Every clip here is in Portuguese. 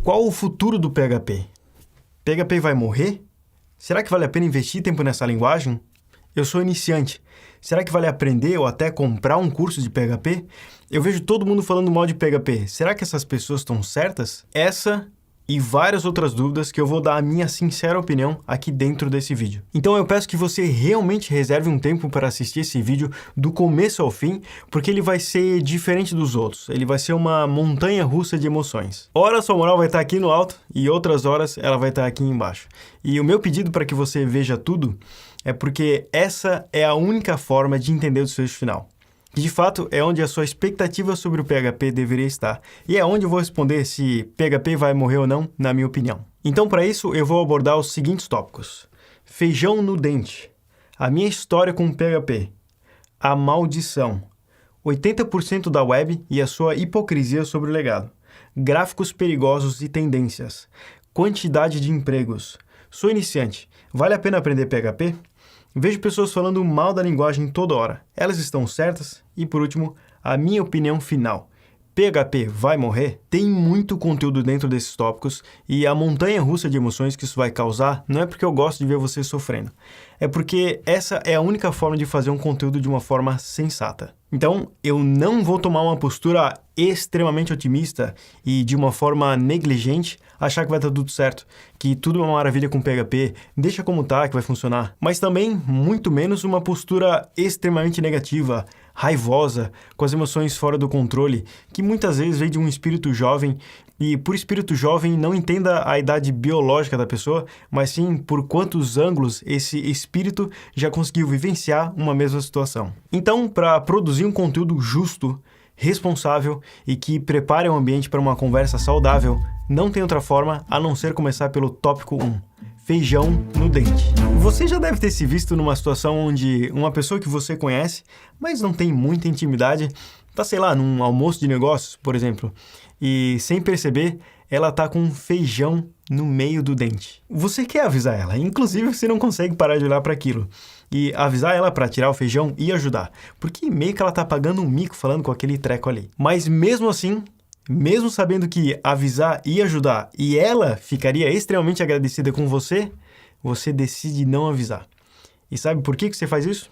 Qual o futuro do PHP? PHP vai morrer? Será que vale a pena investir tempo nessa linguagem? Eu sou iniciante. Será que vale aprender ou até comprar um curso de PHP? Eu vejo todo mundo falando mal de PHP. Será que essas pessoas estão certas? Essa e várias outras dúvidas que eu vou dar a minha sincera opinião aqui dentro desse vídeo. Então eu peço que você realmente reserve um tempo para assistir esse vídeo do começo ao fim, porque ele vai ser diferente dos outros. Ele vai ser uma montanha-russa de emoções. Horas sua moral vai estar aqui no alto e outras horas ela vai estar aqui embaixo. E o meu pedido para que você veja tudo é porque essa é a única forma de entender o desfecho final. Que de fato é onde a sua expectativa sobre o PHP deveria estar. E é onde eu vou responder se PHP vai morrer ou não, na minha opinião. Então, para isso, eu vou abordar os seguintes tópicos. Feijão no dente. A minha história com o PHP. A maldição. 80% da web e a sua hipocrisia sobre o legado. Gráficos perigosos e tendências. Quantidade de empregos. Sou iniciante. Vale a pena aprender PHP? Vejo pessoas falando mal da linguagem toda hora. Elas estão certas? E por último, a minha opinião final. PHP vai morrer? Tem muito conteúdo dentro desses tópicos e a montanha-russa de emoções que isso vai causar não é porque eu gosto de ver você sofrendo. É porque essa é a única forma de fazer um conteúdo de uma forma sensata. Então, eu não vou tomar uma postura extremamente otimista e de uma forma negligente achar que vai dar tudo certo, que tudo é uma maravilha com PHP, deixa como tá que vai funcionar. Mas também, muito menos, uma postura extremamente negativa, raivosa, com as emoções fora do controle, que muitas vezes vem de um espírito jovem, e por espírito jovem não entenda a idade biológica da pessoa, mas sim por quantos ângulos esse espírito já conseguiu vivenciar uma mesma situação. Então, para produzir um conteúdo justo, responsável e que prepare o ambiente para uma conversa saudável, não tem outra forma a não ser começar pelo tópico 1. Feijão no dente. Você já deve ter se visto numa situação onde uma pessoa que você conhece, mas não tem muita intimidade, tá, sei lá, num almoço de negócios, por exemplo, e sem perceber, ela tá com um feijão no meio do dente. Você quer avisar ela, inclusive você não consegue parar de olhar para aquilo. E avisar ela para tirar o feijão e ajudar, porque meio que ela tá pagando um mico falando com aquele treco ali. Mas mesmo assim, mesmo sabendo que avisar e ajudar e ela ficaria extremamente agradecida com você, você decide não avisar. E sabe por que você faz isso?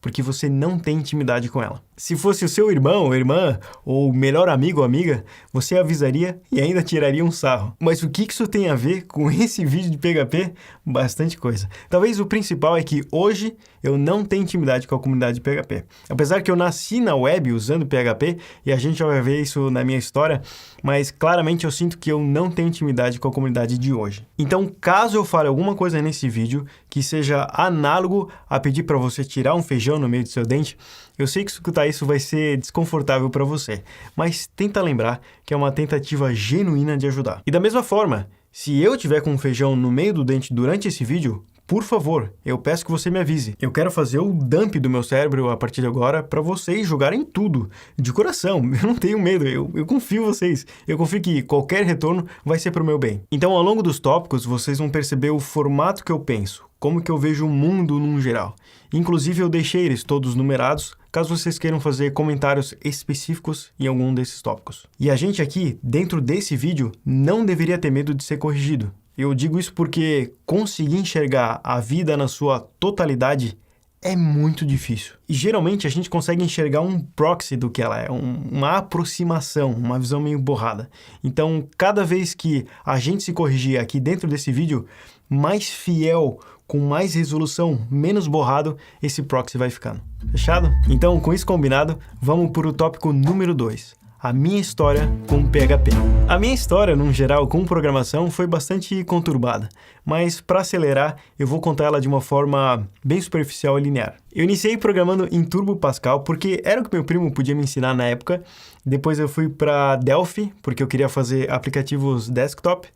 Porque você não tem intimidade com ela. Se fosse o seu irmão ou irmã, ou melhor amigo ou amiga, você avisaria e ainda tiraria um sarro. Mas o que isso tem a ver com esse vídeo de PHP? Bastante coisa. Talvez o principal é que hoje eu não tenho intimidade com a comunidade de PHP. Apesar que eu nasci na web usando PHP, e a gente já vai ver isso na minha história, mas claramente eu sinto que eu não tenho intimidade com a comunidade de hoje. Então, caso eu fale alguma coisa nesse vídeo que seja análogo a pedir para você tirar um feijão no meio do seu dente, eu sei que escutar isso vai ser desconfortável para você, mas tenta lembrar que é uma tentativa genuína de ajudar. E da mesma forma, se eu tiver com um feijão no meio do dente durante esse vídeo, por favor, eu peço que você me avise. Eu quero fazer o dump do meu cérebro a partir de agora para vocês jogarem tudo, de coração. Eu não tenho medo, eu confio em vocês. Eu confio que qualquer retorno vai ser para o meu bem. Então, ao longo dos tópicos, vocês vão perceber o formato que eu penso, como que eu vejo o mundo num geral. Inclusive, eu deixei eles todos numerados, caso vocês queiram fazer comentários específicos em algum desses tópicos. E a gente aqui, dentro desse vídeo, não deveria ter medo de ser corrigido. Eu digo isso porque conseguir enxergar a vida na sua totalidade é muito difícil. E geralmente a gente consegue enxergar um proxy do que ela é, uma aproximação, uma visão meio borrada. Então, cada vez que a gente se corrigir aqui dentro desse vídeo, mais fiel, com mais resolução, menos borrado, esse proxy vai ficando. Fechado? Então, com isso combinado, vamos para o tópico número 2. A minha história com PHP. A minha história, num geral, com programação foi bastante conturbada, mas para acelerar, eu vou contar ela de uma forma bem superficial e linear. Eu iniciei programando em Turbo Pascal porque era o que meu primo podia me ensinar na época. Depois eu fui para Delphi, porque eu queria fazer aplicativos desktop.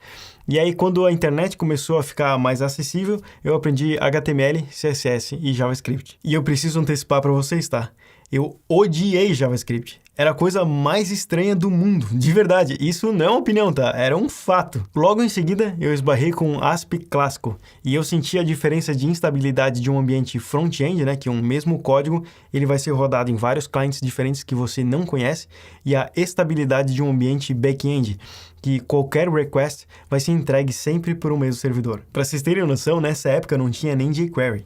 E aí, quando a internet começou a ficar mais acessível, eu aprendi HTML, CSS e JavaScript. E eu preciso antecipar para vocês, tá? Eu odiei JavaScript. Era a coisa mais estranha do mundo, de verdade. Isso não é uma opinião, tá? Era um fato. Logo em seguida, eu esbarrei com ASP clássico e eu senti a diferença de instabilidade de um ambiente front-end, né? Que um mesmo código, ele vai ser rodado em vários clientes diferentes que você não conhece, e a estabilidade de um ambiente back-end, que qualquer request vai ser entregue sempre por um mesmo servidor. Para vocês terem noção, nessa época não tinha nem jQuery.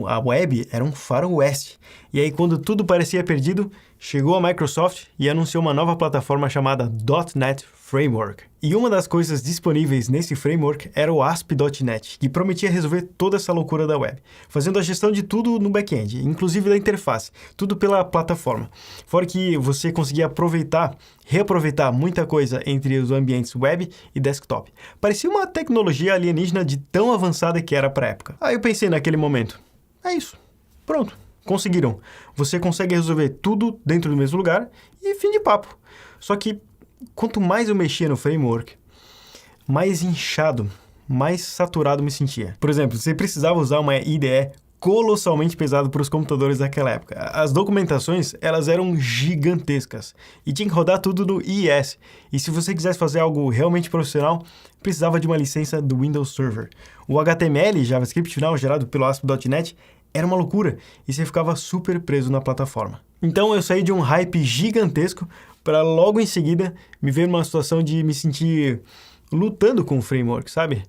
A web era um faroeste. E aí, quando tudo parecia perdido, chegou a Microsoft e anunciou uma nova plataforma chamada .NET Framework. E uma das coisas disponíveis nesse framework era o ASP.NET, que prometia resolver toda essa loucura da web, fazendo a gestão de tudo no back-end, inclusive da interface, tudo pela plataforma. Fora que você conseguia reaproveitar muita coisa entre os ambientes web e desktop. Parecia uma tecnologia alienígena de tão avançada que era para a época. Aí eu pensei naquele momento, é isso, pronto. Conseguiram. Você consegue resolver tudo dentro do mesmo lugar e fim de papo. Só que, quanto mais eu mexia no framework, mais inchado, mais saturado me sentia. Por exemplo, você precisava usar uma IDE colossalmente pesada para os computadores daquela época. As documentações, elas eram gigantescas e tinha que rodar tudo no IIS. E se você quisesse fazer algo realmente profissional, precisava de uma licença do Windows Server. O HTML e JavaScript final gerado pelo ASP.NET era uma loucura e você ficava super preso na plataforma. Então eu saí de um hype gigantesco para logo em seguida me ver numa situação de me sentir lutando com o framework, sabe?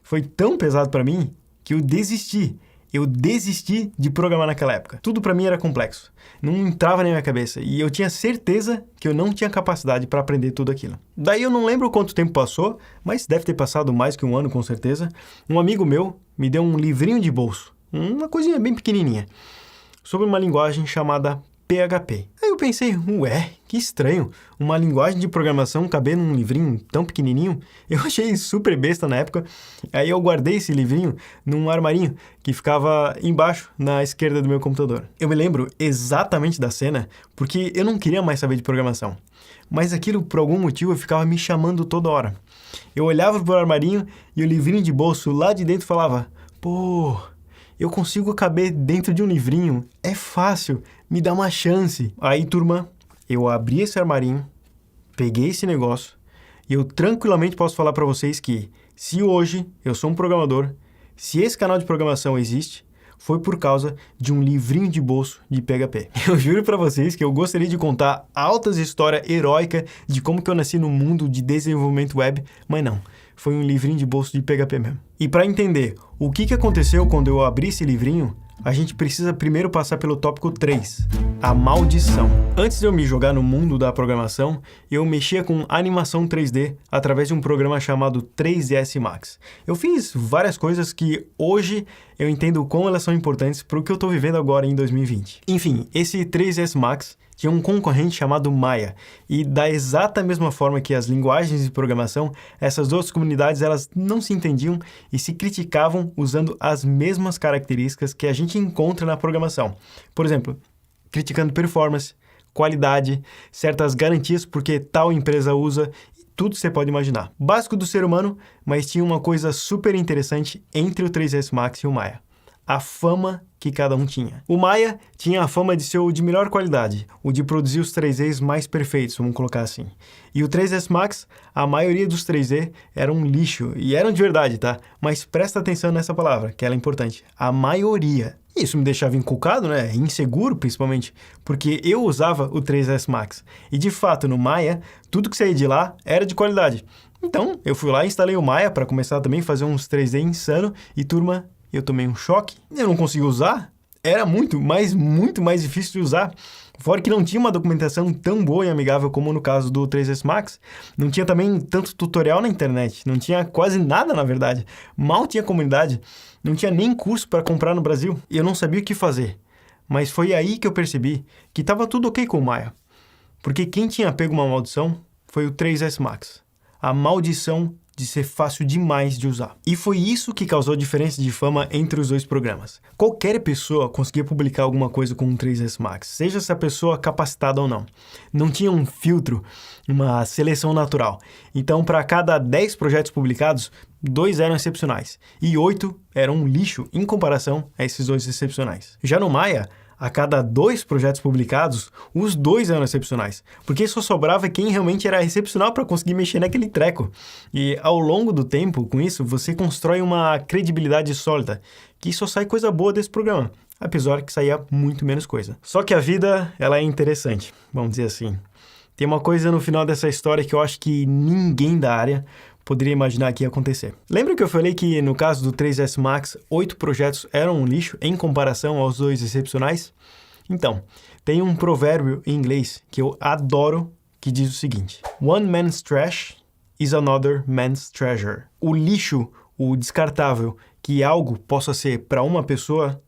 Foi tão pesado para mim que eu desisti. Eu desisti de programar naquela época. Tudo para mim era complexo. Não entrava na minha cabeça e eu tinha certeza que eu não tinha capacidade para aprender tudo aquilo. Daí eu não lembro quanto tempo passou, mas deve ter passado mais que um ano com certeza. Um amigo meu me deu um livrinho de bolso. Uma coisinha bem pequenininha, sobre uma linguagem chamada PHP. Aí eu pensei, que estranho, uma linguagem de programação caber num livrinho tão pequenininho. Eu achei super besta na época. Aí eu guardei esse livrinho num armarinho que ficava embaixo, na esquerda do meu computador. Eu me lembro exatamente da cena, porque eu não queria mais saber de programação. Mas aquilo, por algum motivo, ficava me chamando toda hora. Eu olhava pro armarinho e o livrinho de bolso lá de dentro falava, pô, eu consigo caber dentro de um livrinho, é fácil, me dá uma chance. Aí, turma, eu abri esse armarinho, peguei esse negócio e eu tranquilamente posso falar para vocês que se hoje eu sou um programador, se esse canal de programação existe, foi por causa de um livrinho de bolso de PHP. Eu juro para vocês que eu gostaria de contar altas histórias heróicas de como que eu nasci no mundo de desenvolvimento web, mas não. Foi um livrinho de bolso de PHP mesmo. E para entender o que aconteceu quando eu abri esse livrinho, a gente precisa primeiro passar pelo tópico 3, a maldição. Antes de eu me jogar no mundo da programação, eu mexia com animação 3D através de um programa chamado 3ds Max. Eu fiz várias coisas que hoje eu entendo como elas são importantes para o que eu estou vivendo agora em 2020. Enfim, esse 3ds Max tinha um concorrente chamado Maya, e da exata mesma forma que as linguagens de programação, essas duas comunidades elas não se entendiam e se criticavam usando as mesmas características que a gente encontra na programação. Por exemplo, criticando performance, qualidade, certas garantias porque tal empresa usa, e tudo você pode imaginar. Básico do ser humano, mas tinha uma coisa super interessante entre o 3ds Max e o Maya. A fama que cada um tinha. O Maya tinha a fama de ser o de melhor qualidade, o de produzir os 3Ds mais perfeitos, vamos colocar assim. E o 3ds Max, a maioria dos 3D eram um lixo, e eram de verdade, tá? Mas presta atenção nessa palavra, que ela é importante. A maioria. Isso me deixava encucado, né? Inseguro, principalmente, porque eu usava o 3ds Max. E de fato, no Maya, tudo que saía de lá era de qualidade. Então, eu fui lá e instalei o Maya para começar também a fazer uns 3D insano, e turma, eu tomei um choque, eu não consegui usar, era muito mais difícil de usar. Fora que não tinha uma documentação tão boa e amigável como no caso do 3ds Max, não tinha também tanto tutorial na internet, não tinha quase nada na verdade, mal tinha comunidade, não tinha nem curso para comprar no Brasil, e eu não sabia o que fazer. Mas foi aí que eu percebi que estava tudo ok com o Maya, porque quem tinha pego uma maldição foi o 3ds Max, a maldição de ser fácil demais de usar. E foi isso que causou a diferença de fama entre os dois programas. Qualquer pessoa conseguia publicar alguma coisa com um 3ds Max, seja essa pessoa capacitada ou não. Não tinha um filtro, uma seleção natural. Então, para cada 10 projetos publicados, 2 eram excepcionais e 8 eram um lixo em comparação a esses 2 excepcionais. Já no Maya, a cada 2 projetos publicados, os 2 eram excepcionais, porque só sobrava quem realmente era excepcional para conseguir mexer naquele treco. E ao longo do tempo, com isso, você constrói uma credibilidade sólida, que só sai coisa boa desse programa, apesar que saía muito menos coisa. Só que a vida, ela é interessante, vamos dizer assim. Tem uma coisa no final dessa história que eu acho que ninguém da área poderia imaginar que ia acontecer. Lembra que eu falei que no caso do 3S Max, 8 projetos eram um lixo em comparação aos 2 excepcionais? Então, tem um provérbio em inglês que eu adoro que diz o seguinte: One man's trash is another man's treasure. O lixo, o descartável, que algo possa ser para uma pessoa,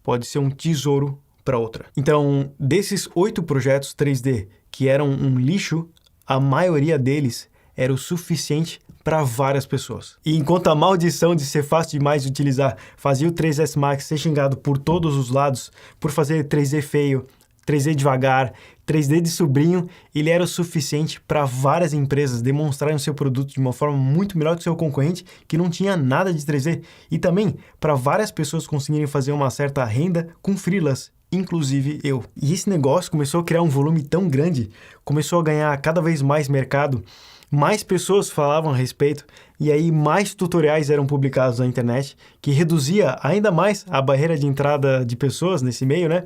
pode ser um tesouro para outra. Então, desses 8 projetos 3D que eram um lixo, a maioria deles era o suficiente para várias pessoas. E enquanto a maldição de ser fácil demais de utilizar fazia o 3S Max ser xingado por todos os lados, por fazer 3D feio, 3D devagar, 3D de sobrinho, ele era o suficiente para várias empresas demonstrarem o seu produto de uma forma muito melhor que o seu concorrente, que não tinha nada de 3D. E também para várias pessoas conseguirem fazer uma certa renda com freelas, inclusive eu. E esse negócio começou a criar um volume tão grande, começou a ganhar cada vez mais mercado, mais pessoas falavam a respeito, e aí mais tutoriais eram publicados na internet, que reduzia ainda mais a barreira de entrada de pessoas nesse meio, né?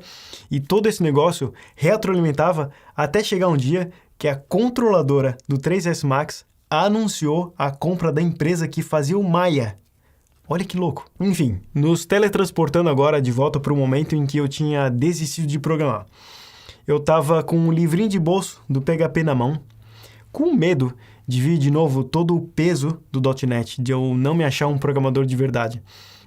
E todo esse negócio retroalimentava até chegar um dia que a controladora do 3S Max anunciou a compra da empresa que fazia o Maya. Olha que louco. Enfim, nos teletransportando agora de volta para o momento em que eu tinha desistido de programar. Eu estava com um livrinho de bolso do PHP na mão, com medo de vir de novo todo o peso do .NET, de eu não me achar um programador de verdade.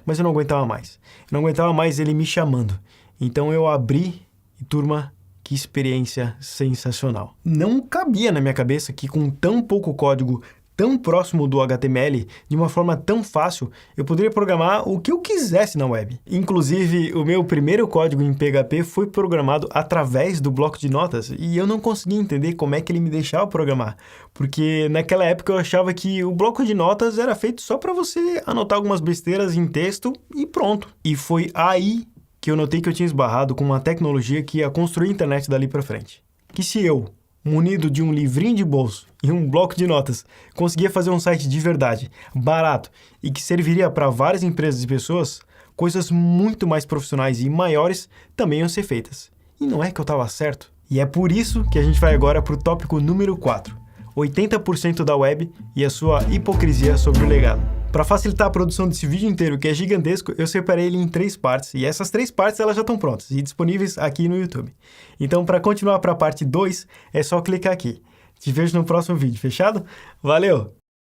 Mas eu não aguentava mais. Eu não aguentava mais ele me chamando. Então eu abri e, turma, que experiência sensacional. Não cabia na minha cabeça que com tão pouco código, tão próximo do HTML, de uma forma tão fácil, eu poderia programar o que eu quisesse na web. Inclusive, o meu primeiro código em PHP foi programado através do bloco de notas e eu não conseguia entender como é que ele me deixava programar, porque naquela época eu achava que o bloco de notas era feito só para você anotar algumas besteiras em texto e pronto. E foi aí que eu notei que eu tinha esbarrado com uma tecnologia que ia construir a internet dali para frente. Que se eu, munido de um livrinho de bolso e um bloco de notas, conseguia fazer um site de verdade, barato e que serviria para várias empresas e pessoas, coisas muito mais profissionais e maiores também iam ser feitas. E não é que eu estava certo? E é por isso que a gente vai agora para o tópico número 4, 80% da web e a sua hipocrisia sobre o legado. Para facilitar a produção desse vídeo inteiro, que é gigantesco, eu separei ele em 3 partes, e essas 3 partes elas já estão prontas e disponíveis aqui no YouTube. Então, para continuar para a parte 2, é só clicar aqui. Te vejo no próximo vídeo, fechado? Valeu!